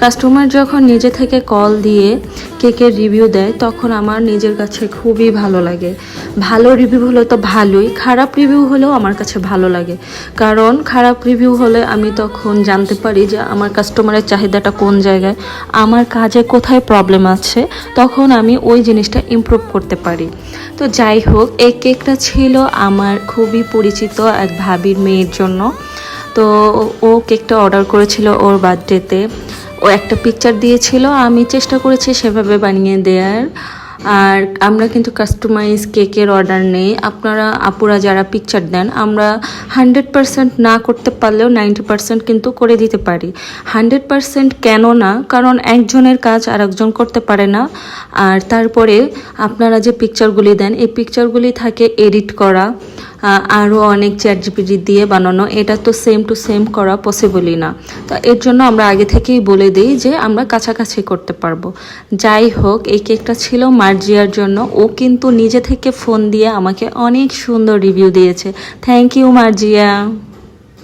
Customer যখন নিজে থেকে কল দিয়ে কেকের রিভিউ দেয় তখন আমার নিজের কাছে খুবই ভালো লাগে। ভালো রিভিউ হলে তো ভালোই, খারাপ রিভিউ হলেও আমার কাছে ভালো লাগে। কারণ খারাপ রিভিউ হলে আমি তখন জানতে পারি যে আমার কাস্টমারের চাহিদাটা কোন জায়গায়, আমার কাজে কোথায় প্রবলেম আছে, তখন আমি ওই জিনিসটা ইমপ্রুভ করতে পারি। তো যাই হোক, এই কেকটা ছিল আমার খুবই পরিচিত এক ভাবির মেয়ের জন্য। তো ও কেকটা অর্ডার করেছিল ওর বার্থডেতে। ও একটা পিকচার দিয়েছিল, আমি চেষ্টা করেছি সেভাবে বানিয়ে দেওয়ার। আর আমরা কিন্তু কাস্টমাইজ কেকের অর্ডার নেই। আপনারা আপুরা যারা পিকচার দেন, আমরা 100% না করতে পারলেও 90% কিন্তু করে দিতে পারি। 100% কেন না, কারণ একজনের কাজ আর একজন করতে পারে না। আর তারপরে আপনারা যে পিকচারগুলি দেন, এই পিকচারগুলি থাকে এডিট করা, আরও অনেক চ্যাট জিপিটি দিয়ে বানানো। এটা তো সেম টু সেম করা পসিবলই না। তো এর জন্য আমরা আগে থেকেই বলে দিই যে আমরা কাছাকাছি করতে পারবো। যাই হোক, এই কেকটা ছিল মার্জিয়ার জন্য। ও কিন্তু নিজে থেকে ফোন দিয়ে আমাকে অনেক সুন্দর রিভিউ দিয়েছে। Thank you Marjia.